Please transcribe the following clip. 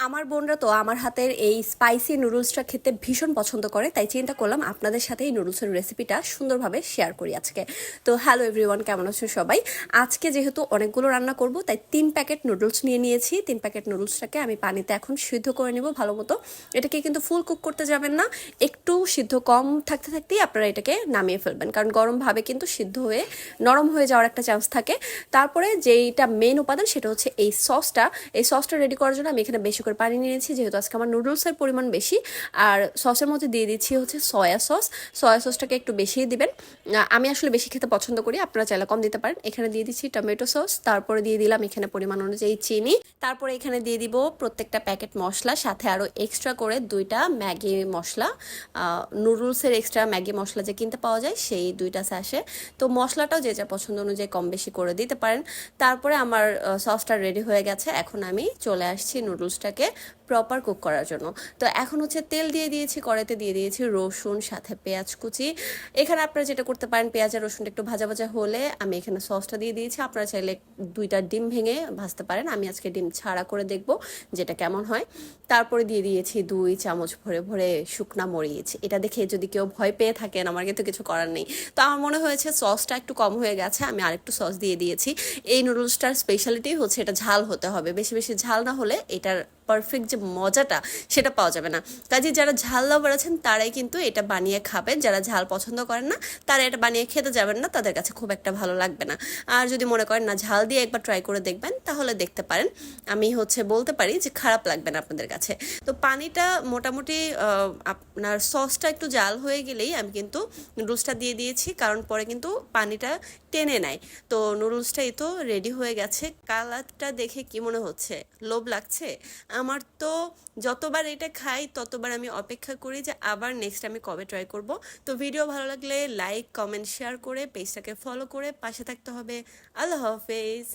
আমার বোনরা তো আমার হাতের এই স্পাইসি নুডলসটা খেতে ভীষণ পছন্দ করে, তাই চিন্তা করলাম আপনাদের সাথে এই নুডলসের রেসিপিটা সুন্দরভাবে শেয়ার করি আজকে। তো হ্যালো এভরিওয়ান, কেমন আছেন সবাই? আজকে যেহেতু অনেকগুলো রান্না করব, তাই 3 প্যাকেট নুডলস নিয়ে নিয়েছি। 3 প্যাকেট নুডলসটাকে আমি পানিতে এখন সিদ্ধ করে নেব ভালো মতো। এটাকে কিন্তু ফুল কুক করতে যাবেন না, একটু সিদ্ধ কম থাকতে থাকতেই আপনারা এটাকে নামিয়ে ফেলবেন, কারণ গরমভাবে কিন্তু সিদ্ধ হয়ে নরম হয়ে যাওয়ার একটা চান্স থাকে। তারপরে যেইটা মেন উপাদান সেটা হচ্ছে এই সসটা। এই সসটা রেডি করার জন্য আমি এখানে বেশি করে পানি নিয়েছি, যেহেতু আজকে আমার নুডলসের পরিমাণ বেশি। আর সসের মধ্যে দিয়ে দিচ্ছি হচ্ছে সয়া সস। সয়া সসটাকে একটু বেশিই দিবেন। আমি আসলে বেশি খেতে পছন্দ করি, আপনারা চাইলে কম দিতে পারেন। এখানে দিয়ে দিচ্ছি টমেটো সস, তারপরে দিয়ে দিলাম এখানে পরিমাণ অনুযায়ী চিনি। তারপরে এখানে দিয়ে দিব প্রত্যেকটা প্যাকেট মশলা, সাথে আরও এক্সট্রা করে 2টা ম্যাগি মশলা। নুডলসের এক্সট্রা ম্যাগি মশলা যে কিনতে পাওয়া যায় সেই 2টা স্যাশে। তো মশলাটাও যে যা পছন্দ অনুযায়ী কম বেশি করে দিতে পারেন। তারপরে আমার সসটা রেডি হয়ে গেছে, এখন আমি চলে আসছি নুডলসটাকে প্রপার কুক করার জন্য। তো এখন হচ্ছে তেল দিয়ে দিয়েছি, কড়াইতে দিয়ে দিয়েছি রসুন, সাথে পেঁয়াজ কুচি। এখানে আপনারা যেটা করতে পারেন, পেঁয়াজ আর রসুনটা একটু ভাজা ভাজা হলে আমি এখানে সসটা দিয়ে দিয়েছি। আপনারা চাইলে 2টা ডিম ভেঙে ভাজতে পারেন, আমি আজকে ডিম ছাড়া করে দেখব যেটা কেমন হয়। তারপরে দিয়ে দিয়েছি 2 চামচ ভরে ভরে শুকনা মরিচ। এটা দেখে যদি কেউ ভয় পেয়ে থাকেন, আমার কিন্তু কিছু করার নেই। তো আমার মনে হয়েছে সসটা একটু কম হয়ে গেছে, আমি আরেকটু সস দিয়ে দিয়েছি। এই নুডলসটার স্পেশালিটি হচ্ছে এটা ঝাল হতে হবে, বেশি বেশি ঝাল না হলে এটার পারফেক্ট যে মজাটা সেটা পাওয়া যাবে না। কাজে যারা ঝাল লাভার আছেন তারাই কিন্তু এটা বানিয়ে খাবেন, যারা ঝাল পছন্দ করেন না তারা এটা বানিয়ে খেতে যাবেন না, তাদের কাছে খুব একটা ভালো লাগবে না। আর যদি মনে করেন না ঝাল দিয়ে একবার ট্রাই করে দেখবেন, তাহলে দেখতে পারেন। আমি হচ্ছে বলতে পারি যে খারাপ লাগবে না আপনাদের কাছে। তো পানিটা মোটামুটি আপনার সসটা একটু জাল হয়ে গেলেই আমি কিন্তু নুডলসটা দিয়ে দিয়েছি, কারণ পরে কিন্তু পানিটা টেনে নেয়। তো নুডলসটা এই তো রেডি হয়ে গেছে। কালারটা দেখে কি মনে হচ্ছে? লোভ লাগছে? আমার তো যতবার এটা খাই ততবার আমি অপেক্ষা করি যে আবার নেক্সট আমি কবে ট্রাই করব। তো ভিডিও ভালো লাগলে লাইক কমেন্ট শেয়ার করে পেজটাকে ফলো করে পাশে থাকতে হবে। আল্লাহ হাফেজ।